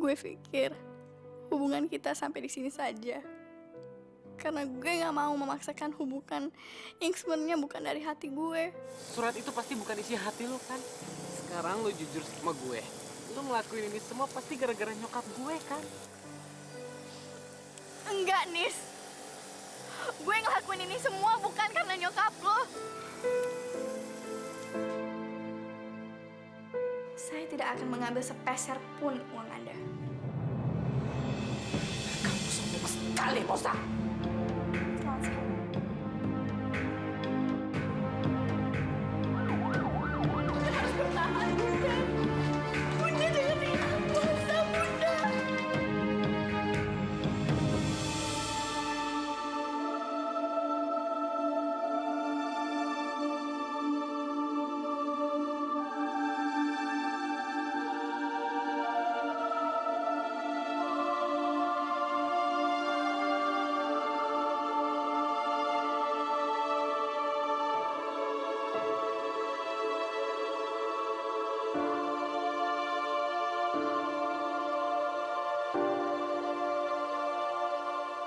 Gue pikir hubungan kita sampai di sini saja. Karena gue gak mau memaksakan hubungan yang sebenarnya bukan dari hati gue. Surat itu pasti bukan isi hati lo kan? Sekarang lo jujur sama gue. Lo ngelakuin ini semua pasti gara-gara nyokap gue kan? Enggak, Nis. Gue ngelakuin ini semua bukan karena nyokap lo. Saya tidak akan mengambil sepeser pun uang Anda. Kamu sombong sekali, Mosa. Selamat siang. Bunda harus bertahan, Bunda. Bunda jangan tinggalin Mosa, Bunda.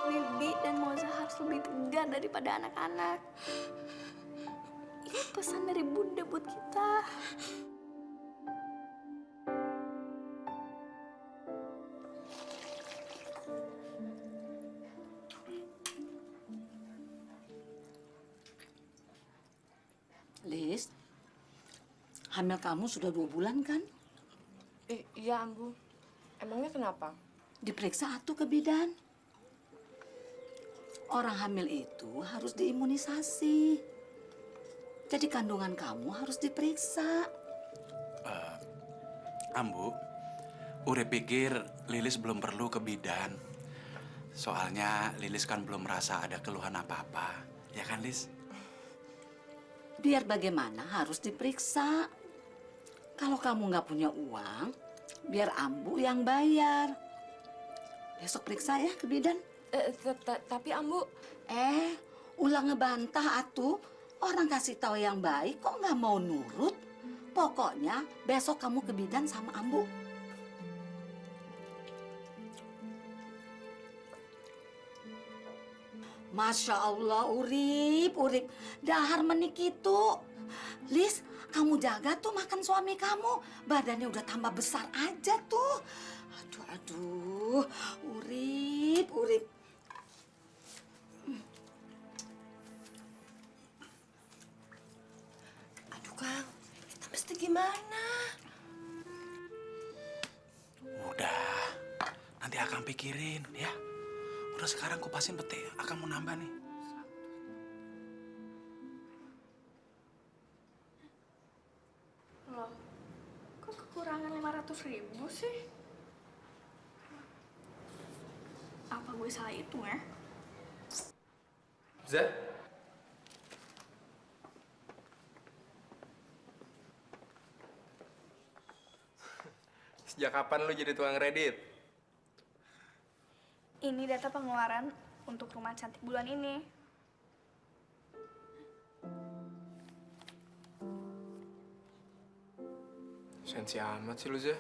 Bibi dan Moza harus lebih tegar daripada anak-anak. Ini pesan dari Bunda buat kita. Lis, hamil kamu sudah 2 bulan kan? Iya, Ambu. Emangnya kenapa? Diperiksa atuh ke bidan. Orang hamil itu harus diimunisasi. Jadi kandungan kamu harus diperiksa. Ambu, Ure pikir Lilis belum perlu ke bidan. Soalnya Lilis kan belum merasa ada keluhan apa-apa. Ya kan, Lis? Biar bagaimana harus diperiksa. Kalau kamu nggak punya uang, biar Ambu yang bayar. Besok periksa ya ke bidan. Tapi Ambu... Ulang ngebantah atuh. Orang kasih tahu yang baik kok nggak mau nurut. Pokoknya besok kamu ke bidan sama Ambu. Masya Allah, Urip. Dahar menik itu. Lis, kamu jaga tuh makan suami kamu. Badannya udah tambah besar aja tuh. Aduh. Urip. Aduh, Kang. Kita mesti gimana? Udah, nanti Akang pikirin ya. Udah sekarang kupasin peti, Akang mau nambah nih. Loh, kok kekurangan 500.000 sih? Apa gue salah hitung ya? Zah? Sejak kapan lu jadi tukang kredit? Ini data pengeluaran untuk rumah cantik bulan ini. Sensi amat sih lu, Zah.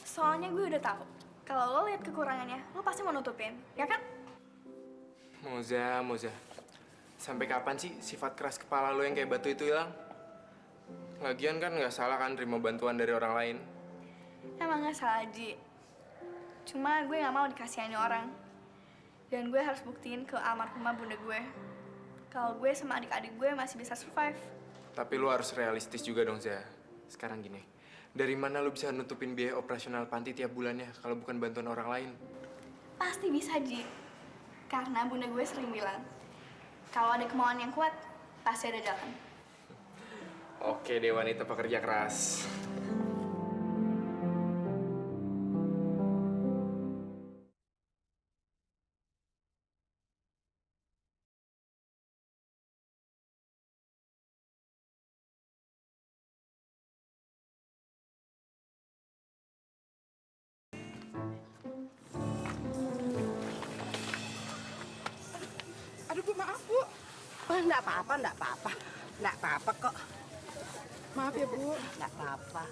Soalnya gue udah tahu kalau lo lihat kekurangannya, lo pasti mau nutupin, ya kan? Moza. Sampai kapan sih sifat keras kepala lu yang kayak batu itu hilang? Lagian kan nggak salah kan terima bantuan dari orang lain. Emang nggak salah, Ji. Cuma gue nggak mau dikasihani orang. Dan gue harus buktiin ke almarhumah bunda gue kalau gue sama adik-adik gue masih bisa survive. Tapi lu harus realistis juga dong, Zah. Sekarang gini, dari mana lu bisa nutupin biaya operasional panti tiap bulannya kalau bukan bantuan orang lain? Pasti bisa, Ji. Karena bunda gue sering bilang, kalau ada kemauan yang kuat, pasti ada jalan. Oke deh, wanita pekerja keras. Aduh, Bu, maaf, Bu. Enggak apa-apa kok. Maaf ya, Bu. Enggak apa-apa.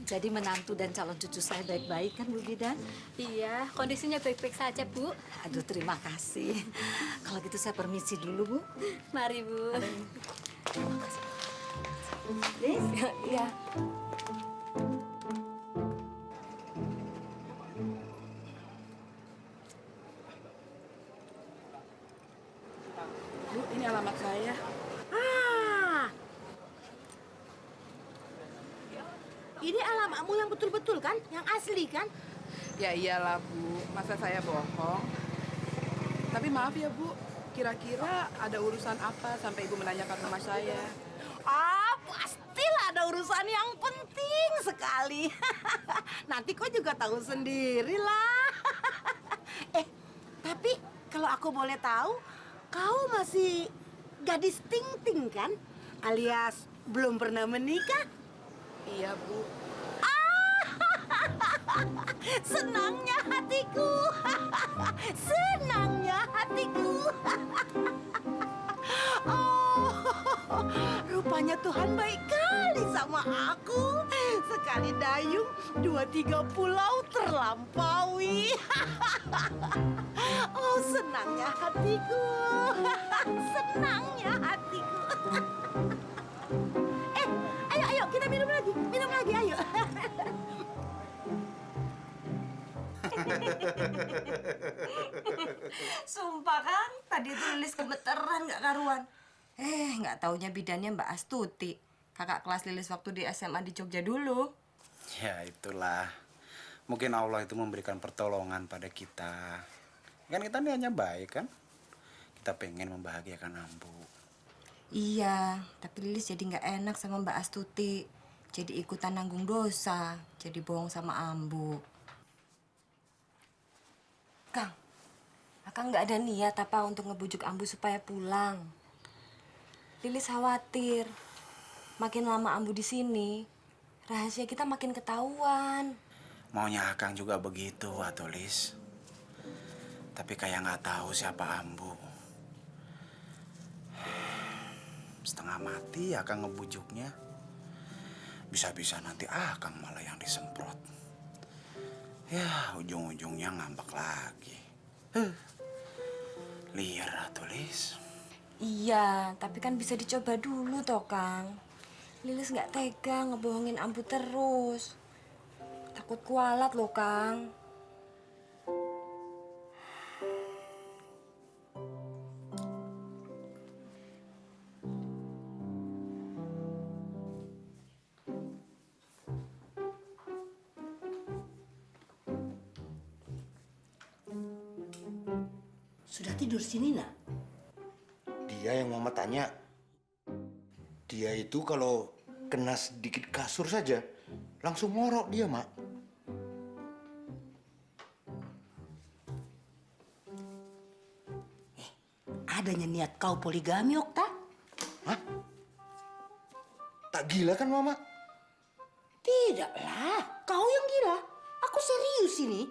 Jadi menantu dan calon cucu saya baik-baik kan Bu Bidan? Iya, kondisinya baik-baik saja, Bu. Aduh terima kasih. Kalau gitu saya permisi dulu Bu. Mari, Bu. Lis, Iya. Bu, ini alamat saya. Ah, ini alamatmu yang betul-betul kan? Yang asli kan? Ya iyalah, Bu. Masa saya bohong? Tapi maaf ya, Bu. Kira-kira ada urusan apa sampai Ibu menanyakan rumah saya? Ah, pastilah ada urusan yang penting sekali. Nanti kau juga tahu sendirilah. Tapi kalau aku boleh tahu, kau masih gadis ting-ting kan? Alias belum pernah menikah? Iya, Bu. Senangnya hatiku. Senangnya hatiku. Oh, rupanya Tuhan baik kali sama aku. Sekali dayung, 2-3 pulau terlampaui. Oh, senangnya hatiku. Senangnya hatiku. Ayo, kita minum lagi. Minum lagi, ayo. Sumpah Kang, tadi itu Lilis gemeteran nggak karuan. Nggak taunya bidannya Mbak Astuti, kakak kelas Lilis waktu di SMA di Jogja dulu. Ya itulah. Mungkin Allah itu memberikan pertolongan pada kita. Kan kita niatnya baik kan? Kita pengen membahagiakan Ambu. Iya, tapi Lilis jadi nggak enak sama Mbak Astuti. Jadi ikutan nanggung dosa, jadi bohong sama Ambu. Kang, Akang nggak ada niat apa untuk ngebujuk Ambu supaya pulang. Lilis khawatir, makin lama Ambu di sini, rahasia kita makin ketahuan. Maunya Akang juga begitu, atau Lis. Tapi kayak nggak tahu siapa Ambu. Setengah mati Akang ngebujuknya. Bisa-bisa nanti Akang malah yang disemprot. Ya, ujung-ujungnya ngambek lagi. Liar, atau Lis. Iya, tapi kan bisa dicoba dulu toh, Kang. Lilis nggak tega ngebohongin Ambu terus. Takut kualat loh, Kang. Sudah tidur sini, nak? Dia yang mama tanya. Dia itu kalau kena sedikit kasur saja, langsung ngorok dia, Mak. Adanya niat kau poligami, Okta? Hah? Tak gila kan, Mama? Tidaklah, kau yang gila. Aku serius ini.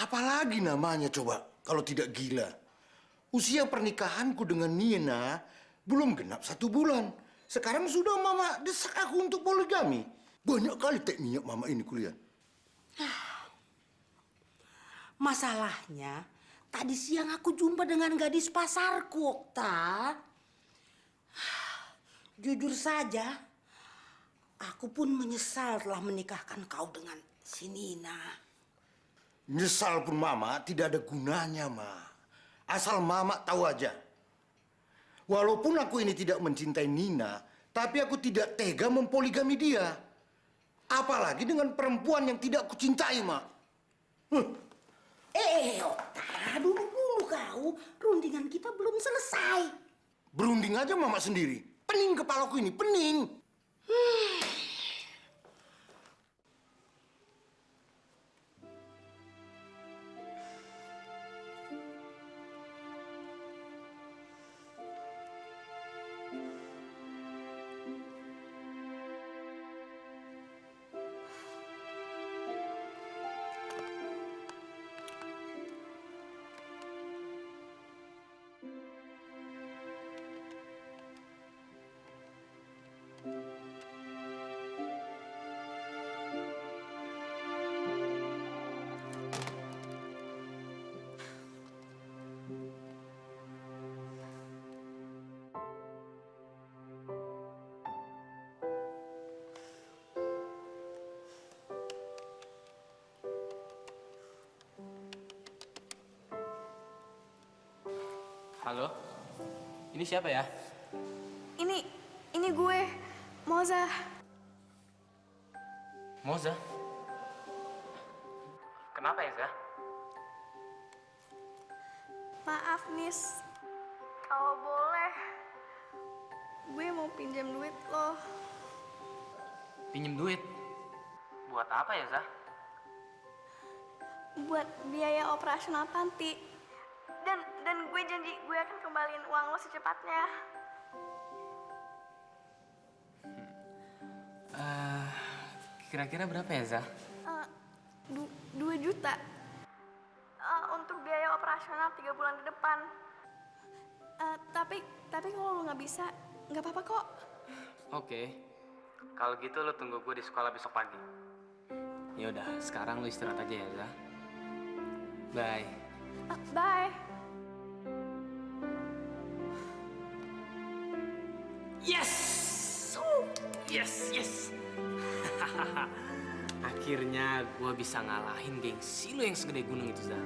Apalagi namanya coba kalau tidak gila? Usia pernikahanku dengan Nina belum genap 1 bulan. Sekarang sudah Mama desak aku untuk poligami. Banyak kali tekniknya Mama ini kuliah. Masalahnya, tadi siang aku jumpa dengan gadis pasarku, Okta. Jujur saja, aku pun menyesal telah menikahkan kau dengan si Nina. Nyesal pun Mama tidak ada gunanya, Ma. Asal Mama tahu aja. Walaupun aku ini tidak mencintai Nina, tapi aku tidak tega mempoligami dia. Apalagi dengan perempuan yang tidak kucintai, Ma. Okta, dulu kau. Rundingan kita belum selesai. Berunding aja Mama sendiri. Pening kepalaku ini, pening. Halo? Ini siapa ya? Ini gue, Moza. Moza? Kenapa ya, Zah? Maaf, Nis. Kalau boleh, gue mau pinjam duit lo. Pinjem duit? Buat apa ya, Zah? Buat biaya operasional panti. Dan gue janji gue akan kembaliin uang lo secepatnya. Kira-kira berapa ya, Zah? 2 juta. Untuk biaya operasional 3 bulan ke depan. Tapi kalau lo nggak bisa, nggak apa-apa kok. Oke. Kalau gitu lo tunggu gue di sekolah besok pagi. Ya udah, sekarang lo istirahat aja ya, Zah. Bye. Bye. Yes! Yes! Akhirnya gue bisa ngalahin gengsi lo yang segede gunung itu, Zah.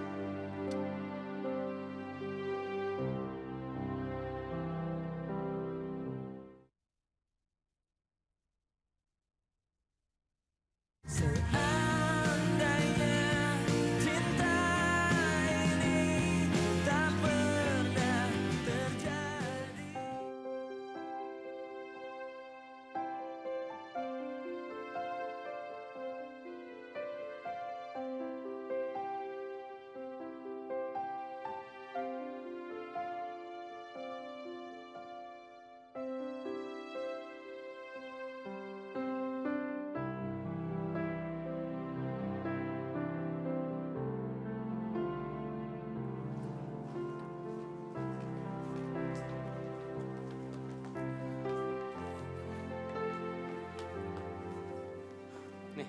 Nih,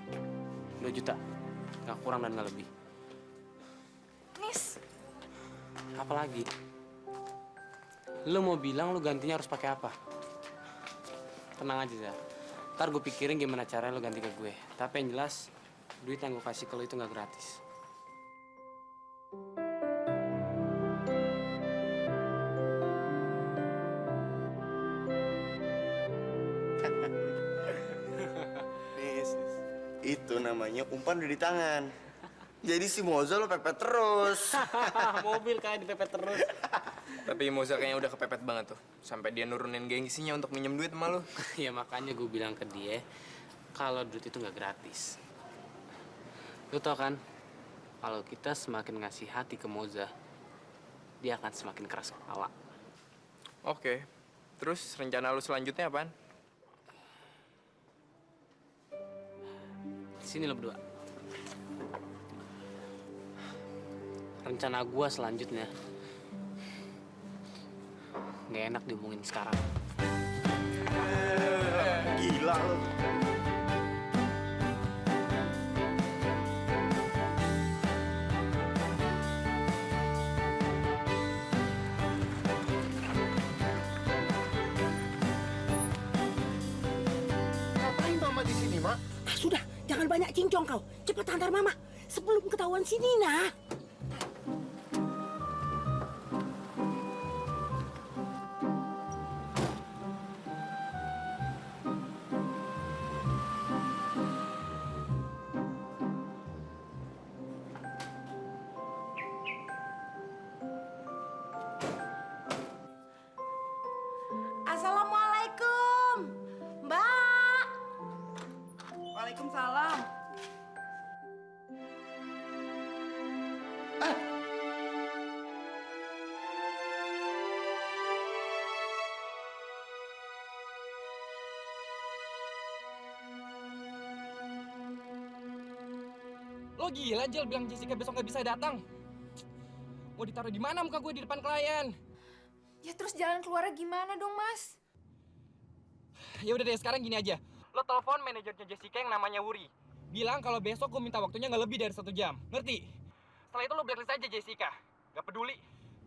2 juta. Nggak kurang dan nggak lebih. Nis. Apalagi? Lu mau bilang lu gantinya harus pakai apa? Tenang aja, Zah. Ntar gue pikirin gimana caranya lu ganti ke gue. Tapi yang jelas, duit yang gue kasih ke lu itu nggak gratis. Itu namanya umpan udah di tangan. Jadi si Moza lo pepet terus. Mobil kayak dipepet terus. Tapi Moza kayaknya udah kepepet banget tuh. Sampai dia nurunin gengsinya untuk minjem duit sama lu. Ya makanya gue bilang ke dia, kalau duit itu nggak gratis. Lu tau kan, kalau kita semakin ngasih hati ke Moza, dia akan semakin keras kepala. Oke. Terus rencana lu selanjutnya apaan? Sini lo berdua. Rencana gua selanjutnya nggak enak diomongin sekarang. Gila lo. Ngapain Mama di sini, Mak? Sudah, jangan banyak cincong kau. Cepat antar Mama sebelum ketahuan si Nina. Assalamualaikum, Mbak. Waalaikumsalam. Lo gila, Jel, bilang Jessica besok nggak bisa datang. Mau ditaruh di mana muka gue di depan klien? Ya terus jalan keluarnya gimana dong, Mas? Ya udah deh, sekarang gini aja. Lo telepon manajernya Jessica yang namanya Wuri. Bilang kalau besok gue minta waktunya nggak lebih dari 1 jam. Ngerti? Setelah itu lo blacklist aja Jessica. Gak peduli.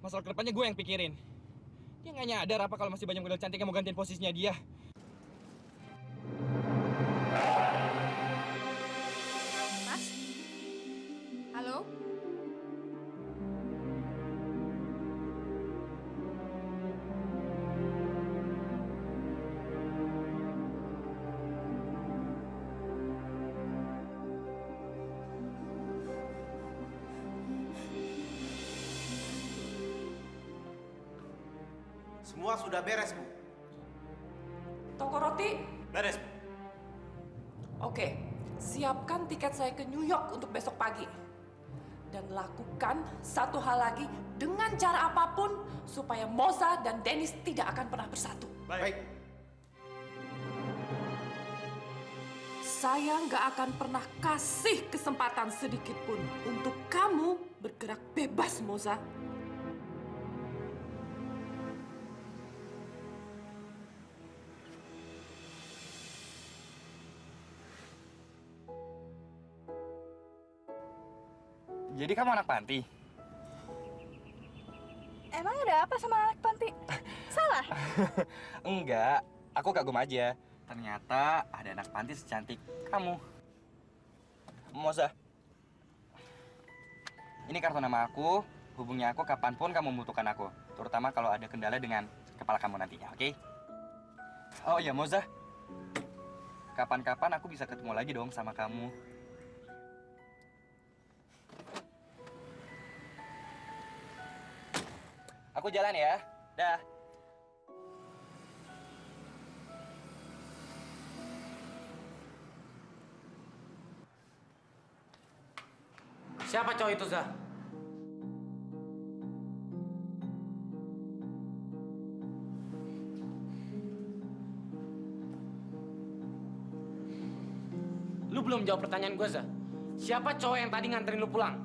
Masalah kedepannya gue yang pikirin. Dia nggak nyadar apa kalau masih banyak model cantik yang mau gantiin posisinya dia. Mas? Halo? Semua sudah beres, Bu. Toko roti? Beres, Bu. Oke, siapkan tiket saya ke New York untuk besok pagi. Dan lakukan satu hal lagi dengan cara apapun supaya Moza dan Dennis tidak akan pernah bersatu. Baik. Saya nggak akan pernah kasih kesempatan sedikit pun untuk kamu bergerak bebas, Moza. Jadi kamu anak panti? Emang ada apa sama anak panti? Salah? Enggak, aku kagum aja. Ternyata ada anak panti secantik kamu. Moza, ini kartu nama aku. Hubungi aku kapanpun kamu membutuhkan aku. Terutama kalau ada kendala dengan kepala kamu nantinya, oke? Oh iya, Moza. Kapan-kapan aku bisa ketemu lagi dong sama kamu. Aku jalan ya. Dah. Siapa cowok itu, Zah? Lu belum jawab pertanyaan gue, Zah. Siapa cowok yang tadi nganterin lu pulang?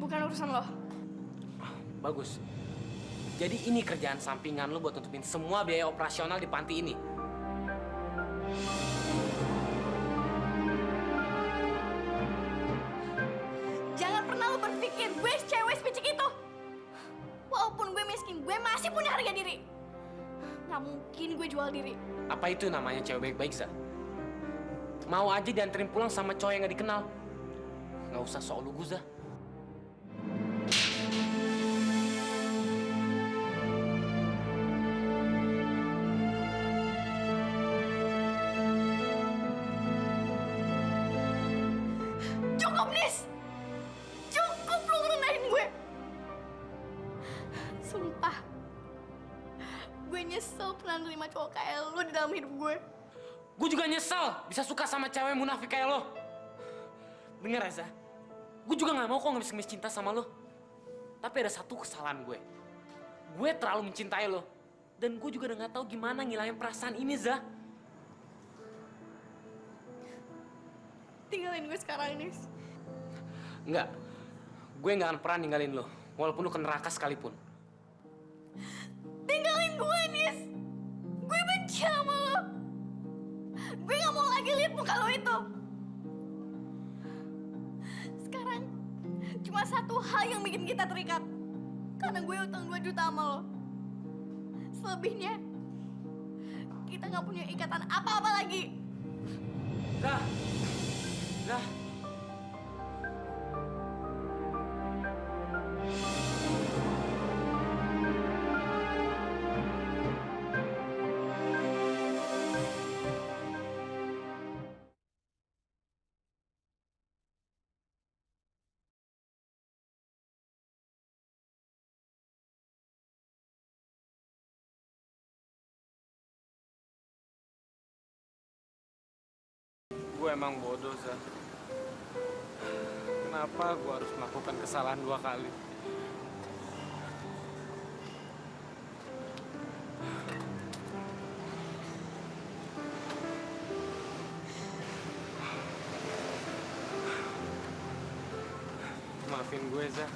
Bukan urusan lo. Bagus. Jadi ini kerjaan sampingan lu buat nutupin semua biaya operasional di panti ini. Jangan pernah lo berpikir gue cewek sepicik itu. Walaupun gue miskin, gue masih punya harga diri. Nggak mungkin gue jual diri. Apa itu namanya cewek baik-baik, Zah? Mau aja dianterin pulang sama cowok yang gak dikenal. Nggak usah sok lugu, Zah. Cukup, Nis! Cukup lu ngerendahin gue! Sumpah, gue nyesel pernah nerima cowok kayak lu di dalam hidup gue. Gue juga nyesel bisa suka sama cewek munafik kayak lo. Dengar, Zah. Gue juga gak mau kok ngemis-ngemis cinta sama lo. Tapi ada satu kesalahan gue. Gue terlalu mencintai lo. Dan gue juga udah gak tahu gimana ngilangin perasaan ini, Zah. Tinggalin gue sekarang, Nis. Enggak. Gue gak akan pernah ninggalin lo. Walaupun lo ke neraka sekalipun. Tinggalin gue, Nis! Gue benci sama lo! Gue gak mau lagi lihat muka lo itu! Sekarang, cuma satu hal yang bikin kita terikat. Karena gue utang 2 juta sama lo. Selebihnya, kita gak punya ikatan apa-apa lagi. Zah! Zah! Gue emang bodoh, Zah. Kenapa gue harus melakukan kesalahan 2 kali? Maafin gue, Zah.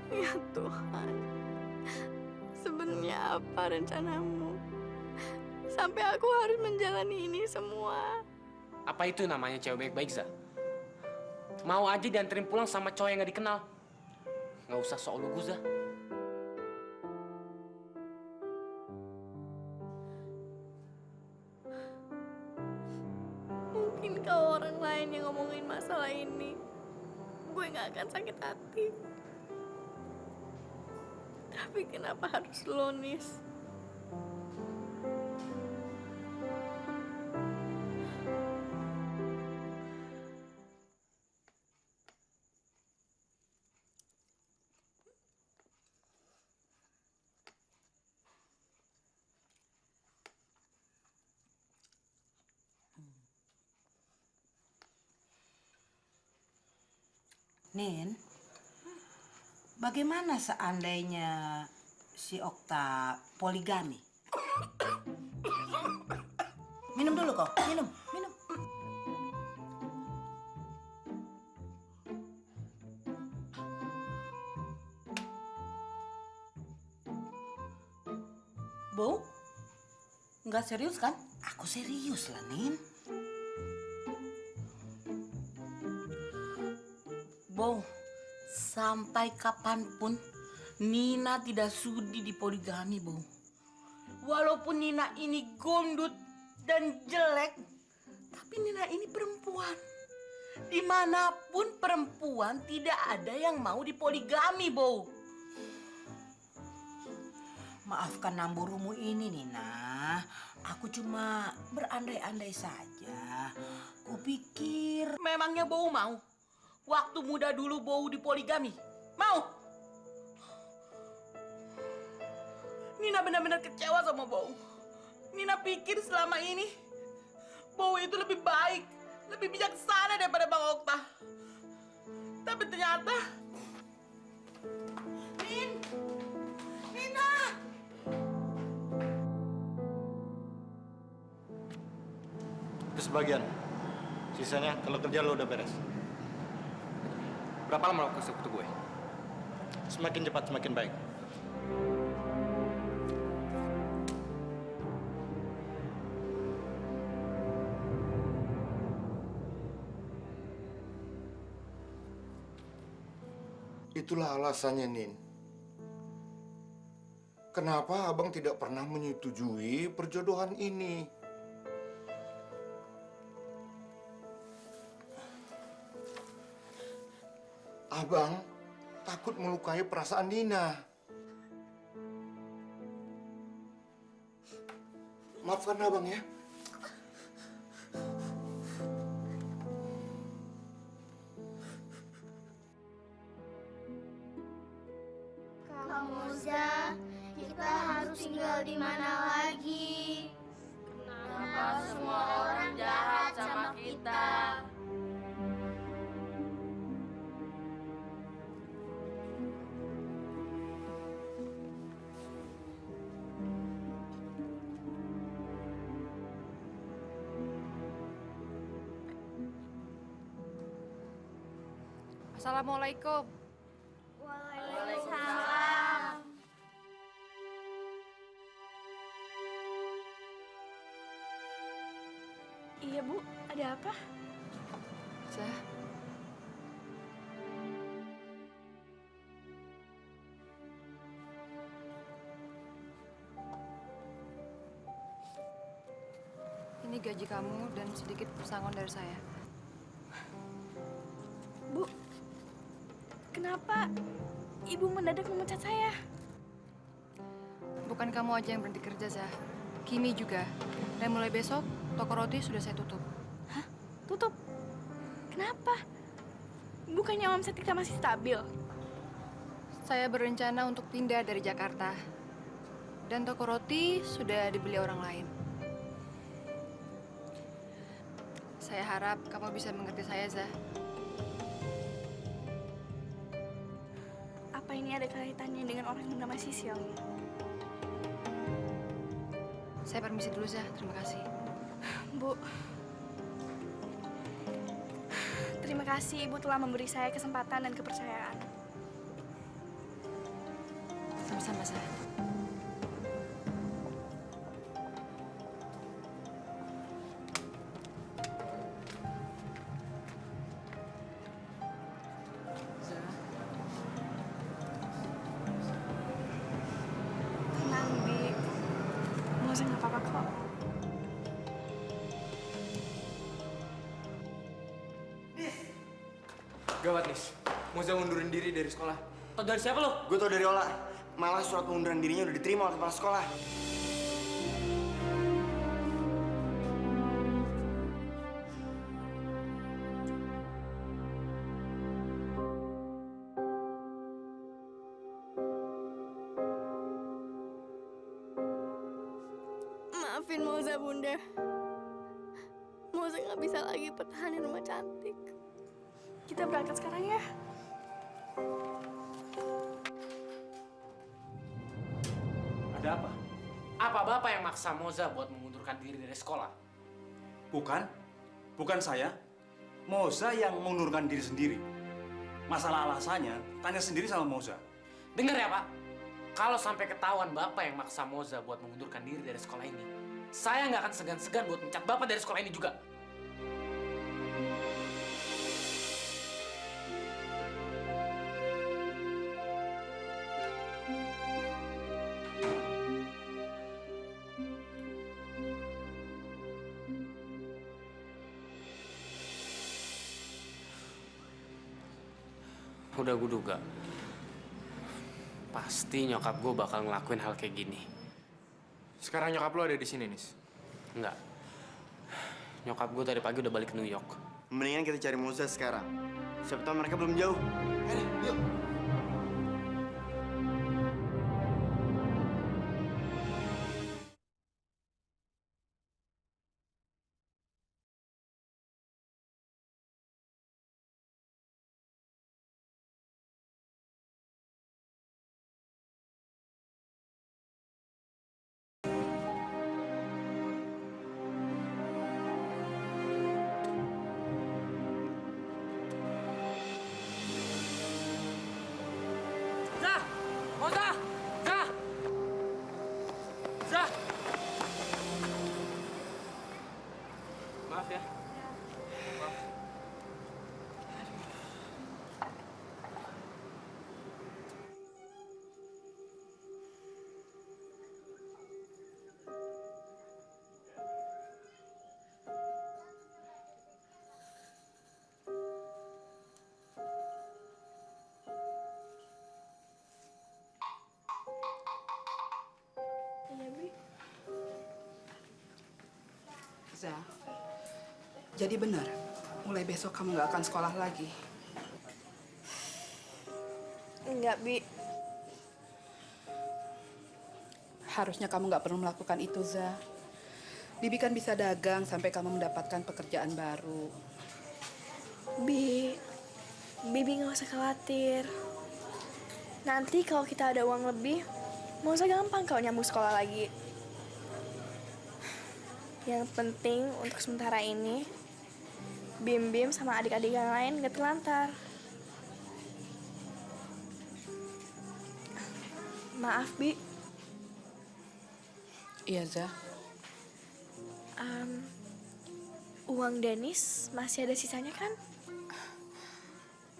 Ya Tuhan, sebenarnya apa rencanamu? Sampai aku harus menjalani ini semua. Apa itu namanya cewek baik-baik, Zah? Mau aja dianterin pulang sama cowok yang gak dikenal. Nggak usah sok lugu, Zah. Mungkin kalau orang lain yang ngomongin masalah ini, gue gak akan sakit hati. Tapi kenapa harus lo, Nis? Nin, bagaimana seandainya si Okta poligami? Minum dulu kok, minum. Bo, nggak serius kan? Aku serius lah, Nin. Bo, sampai kapanpun Nina tidak sudi dipoligami, Bo. Walaupun Nina ini gondut dan jelek, tapi Nina ini perempuan. Dimanapun perempuan tidak ada yang mau dipoligami, Bo. Maafkan namburumu ini, Nina. Aku cuma berandai-andai saja. Kupikir memangnya Bow mau? Waktu muda dulu Bow dipoligami. Mau? Nina benar-benar kecewa sama Bow. Nina pikir selama ini Bow itu lebih baik, lebih bijaksana daripada Bang Okta. Tapi ternyata Nina! Itu sebagian. Sisanya kalau kerja lo udah beres. Berapa lama lo kasih waktu gue? Semakin cepat semakin baik. Itulah alasannya, Nin. Kenapa abang tidak pernah menyetujui perjodohan ini? Abang takut melukai perasaan Nina. Maafkan abang ya. Kak Moza, kita harus tinggal di mana lagi? Kenapa semua orang jahat sama kita? Assalamualaikum. Waalaikumsalam. Iya, Bu. Ada apa? Zah. Ini gaji kamu dan sedikit pesangon dari saya. Bu, kenapa Ibu mendadak memecat saya? Bukan kamu aja yang berhenti kerja, Zah. Kimi juga. Dan mulai besok, toko roti sudah saya tutup. Hah? Tutup? Kenapa? Bukannya omset kita masih stabil? Saya berencana untuk pindah dari Jakarta. Dan toko roti sudah dibeli orang lain. Saya harap kamu bisa mengerti saya, Zah. Apa ini ada kaitannya dengan orang yang bernama Sisil? Saya permisi dulu, Zah. Terima kasih. Bu, terima kasih Ibu telah memberi saya kesempatan dan kepercayaan. Sama-sama, Zah. Tenang, Bi. Moza nggak apa-apa kok. Gawat, Nis. Moza ngundurin diri dari sekolah. Tau dari siapa lo? Gue tau dari Ola. Malah surat pengunduran dirinya udah diterima oleh kepala sekolah. Maafin Moza, Bunda. Moza nggak bisa lagi pertahanin rumah cantik. Kita berangkat sekarang ya. Ada apa? Apa Bapak yang maksa Moza buat mengundurkan diri dari sekolah? Bukan. Bukan saya. Moza yang mengundurkan diri sendiri. Masalah alasannya, tanya sendiri sama Moza. Dengar ya Pak, kalau sampai ketahuan Bapak yang maksa Moza buat mengundurkan diri dari sekolah ini, saya nggak akan segan-segan buat mencat Bapak dari sekolah ini juga. Udah gue duga. Pasti nyokap gue bakal ngelakuin hal kayak gini. Sekarang nyokap lo ada di sini, Nis? Enggak. Nyokap gue tadi pagi udah balik ke New York. Mendingan kita cari Moza sekarang. Siapa tahu mereka belum jauh. Yuk. Zah! Moza! Zah! Zah! Maaf ya. Maaf. Iya, Bi. Zah, jadi benar, mulai besok kamu nggak akan sekolah lagi. Enggak, Bi. Harusnya kamu nggak perlu melakukan itu, Zah. Bibi kan bisa dagang sampai kamu mendapatkan pekerjaan baru. Bibi nggak usah khawatir. Nanti kalau kita ada uang lebih, mau usah gampang kalau nyambung sekolah lagi. Yang penting untuk sementara ini, Bim sama adik-adik yang lain nggak terlantar. Maaf, Bi. Iya, Zah. Uang Dennis masih ada sisanya kan?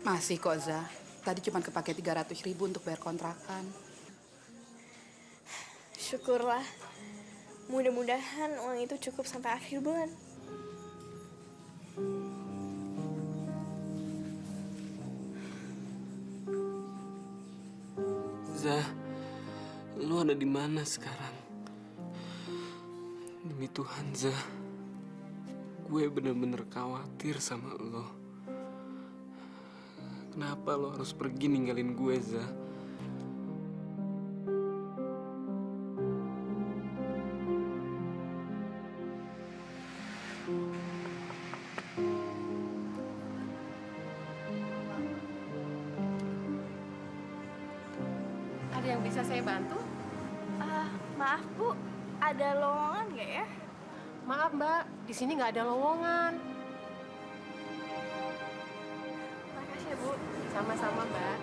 Masih kok, Zah. Tadi cuma kepake 300.000 untuk bayar kontrakan. Syukurlah. Mudah-mudahan uang itu cukup sampai akhir bulan. Zah, lu ada di mana sekarang? Demi Tuhan, Zah. Gue bener-bener khawatir sama lo. Kenapa lo harus pergi ninggalin gue, Zah? Ada yang bisa saya bantu? Maaf, Bu. Ada lowongan nggak ya? Maaf, Mbak. Di sini nggak ada lowongan. Makasih ya, Bu. Sama-sama, Mbak.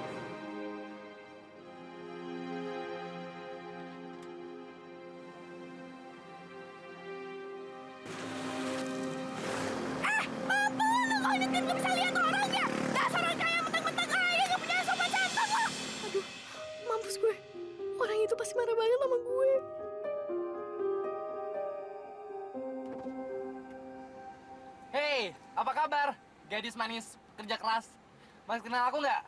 Kok ini kan nggak bisa lihat orangnya? Dasar orang kaya mentang-mentang kaya nggak punya sopan santun lo. Aduh, mampus gue. Orang itu pasti marah banget sama gue. Hey, apa kabar? Gadis manis, kerja keras. Masih kenal aku nggak?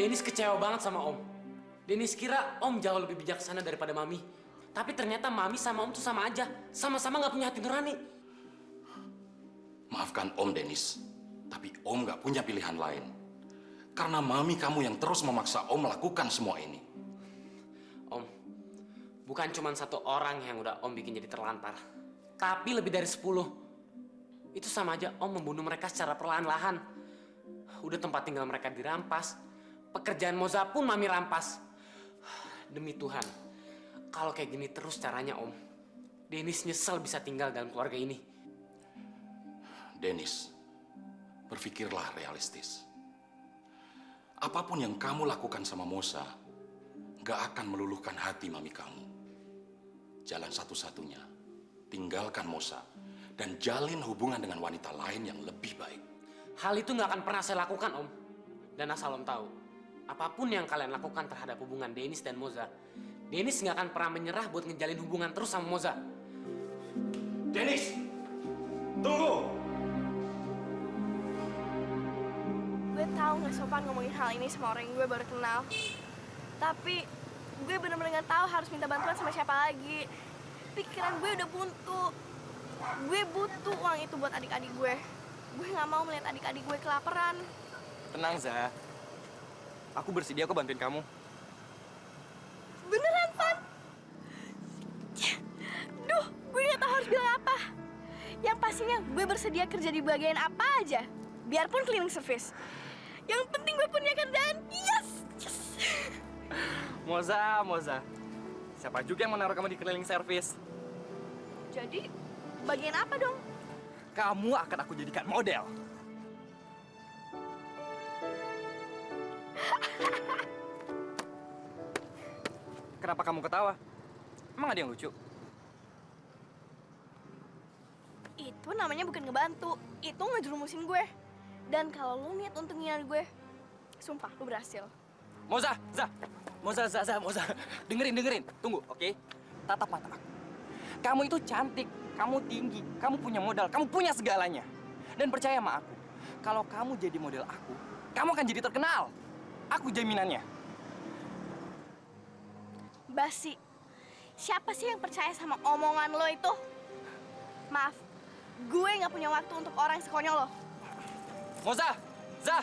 Dennis kecewa banget sama Om. Dennis kira Om jauh lebih bijaksana daripada Mami. Tapi ternyata Mami sama Om tuh sama aja. Sama-sama nggak punya hati nurani. Maafkan Om Dennis, tapi Om nggak punya pilihan lain. Karena Mami kamu yang terus memaksa Om melakukan semua ini. Om, bukan cuma satu orang yang udah Om bikin jadi terlantar. Tapi lebih dari 10. itu sama aja Om membunuh mereka secara perlahan-lahan. Udah tempat tinggal mereka dirampas, pekerjaan Moza pun Mami rampas. Demi Tuhan, kalau kayak gini terus caranya Om, Dennis nyesel bisa tinggal dalam keluarga ini. Dennis, berpikirlah realistis. Apapun yang kamu lakukan sama Moza, gak akan meluluhkan hati mami kamu. Jalan satu-satunya, tinggalkan Moza dan jalin hubungan dengan wanita lain yang lebih baik. Hal itu gak akan pernah saya lakukan, Om. Dan asal Om tahu, apapun yang kalian lakukan terhadap hubungan Dennis dan Moza, Dennis gak akan pernah menyerah buat ngejalin hubungan terus sama Moza. Dennis, tunggu! Gue tahu nggak sopan ngomongin hal ini sama orang yang gue baru kenal. Tapi gue bener-bener nggak tahu harus minta bantuan sama siapa lagi. Pikiran gue udah buntu. Gue butuh uang itu buat adik-adik gue. Gue nggak mau melihat adik-adik gue kelaparan. Tenang, Za. Aku bersedia kok bantuin kamu. Beneran, Pan? Duh, gue nggak tahu harus bilang apa. Yang pastinya gue bersedia kerja di bagian apa aja. Biarpun cleaning service. Yang penting gue punya kerjaan. Yes! Yes! Moza. Siapa juga yang mau naruh kamu di cleaning service? Jadi, bagian apa dong? Kamu akan aku jadikan model. Kenapa kamu ketawa? Emang ada yang lucu? Itu namanya bukan ngebantu. Itu ngejerumusin gue. Dan kalau lu niat untuk ngingat gue, sumpah lu berhasil. Moza. Dengerin. Tunggu, oke? Tatap mata aku. Kamu itu cantik, kamu tinggi, kamu punya modal, kamu punya segalanya. Dan percaya sama aku, kalau kamu jadi model aku, kamu akan jadi terkenal. Aku jaminannya. Basi, siapa sih yang percaya sama omongan lo itu? Maaf, gue nggak punya waktu untuk orang sekonyol lo. Moza, Za.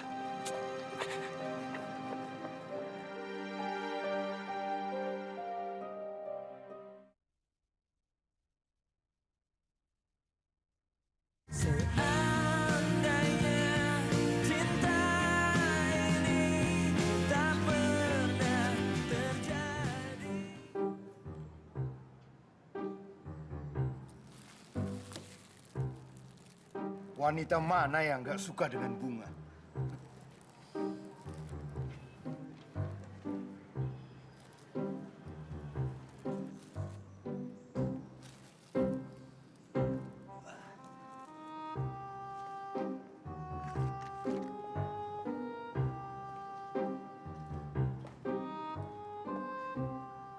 Wanita mana yang nggak suka dengan bunga?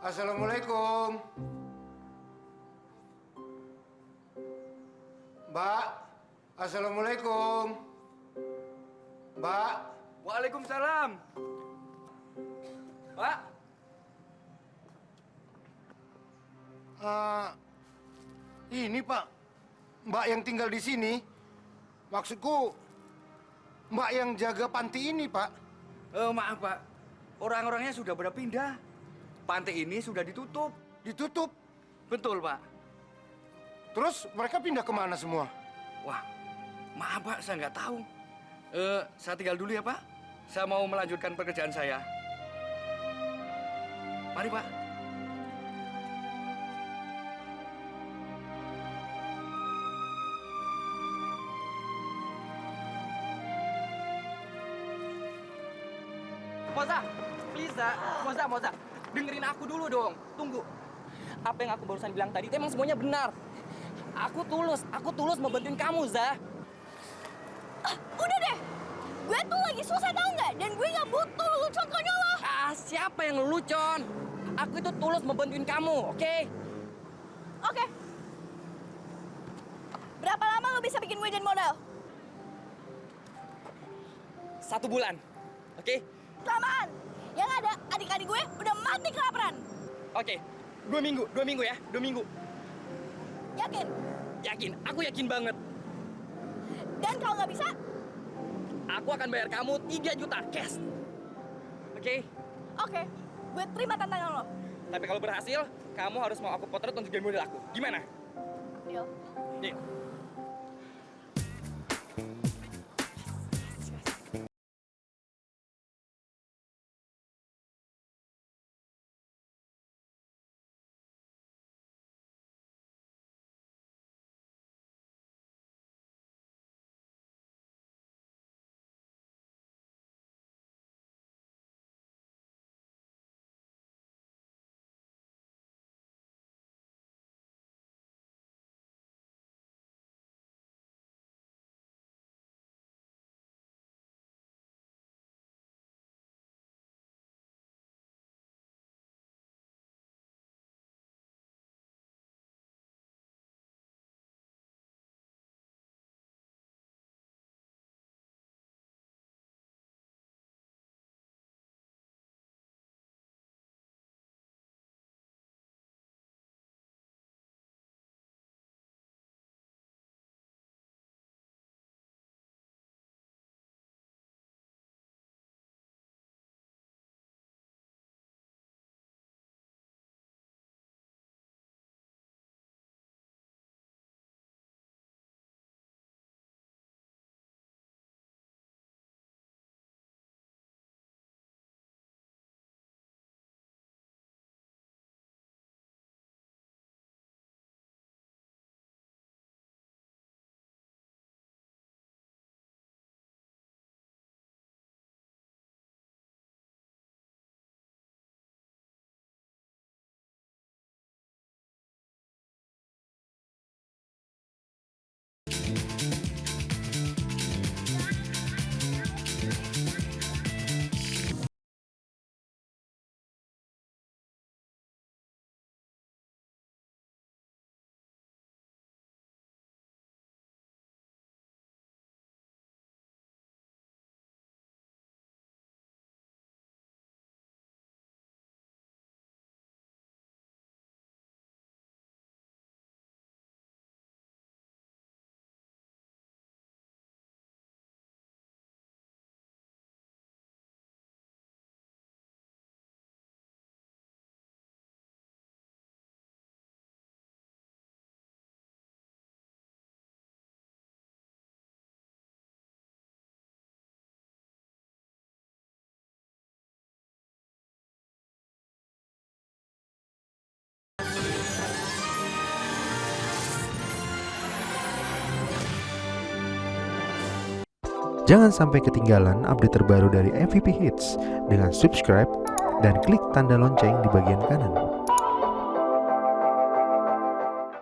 Assalamualaikum. Mbak. Assalamualaikum. Mbak. Waalaikumsalam. Pak. Ini Pak, Mbak yang tinggal di sini. Maksudku, Mbak yang jaga panti ini, Pak. Maaf, Pak. Orang-orangnya sudah pada pindah. Panti ini sudah ditutup. Ditutup? Betul, Pak. Terus mereka pindah kemana semua? Wah, maaf, Pak. Saya nggak tahu. Saya tinggal dulu ya, Pak. Saya mau melanjutkan pekerjaan saya. Mari, Pak. Moza, please, Moza. Dengerin aku dulu dong. Tunggu. Apa yang aku barusan bilang tadi, itu emang semuanya benar. Aku tulus mau bantuin kamu, Za. Udah deh, gue tuh lagi susah tau nggak? Dan gue nggak butuh lelucon konyol lo. Siapa yang lelucon? Aku itu tulus mau bantuin kamu, oke? Oke. Berapa lama lo bisa bikin gue jadi model? 1 bulan, oke? Kelamaan. Yang ada adik-adik gue udah mati kelaparan. Oke, 2 minggu ya, 2 minggu. Yakin? Yakin, aku yakin banget. Dan kalau nggak bisa? Aku akan bayar kamu 3 juta cash. Oke? Oke, gue terima tantangan lo. Tapi kalau berhasil, kamu harus mau aku potret untuk jadi model aku. Gimana? Deal. Deal. Jangan sampai ketinggalan update terbaru dari MVP Hits dengan subscribe dan klik tanda lonceng di bagian kanan.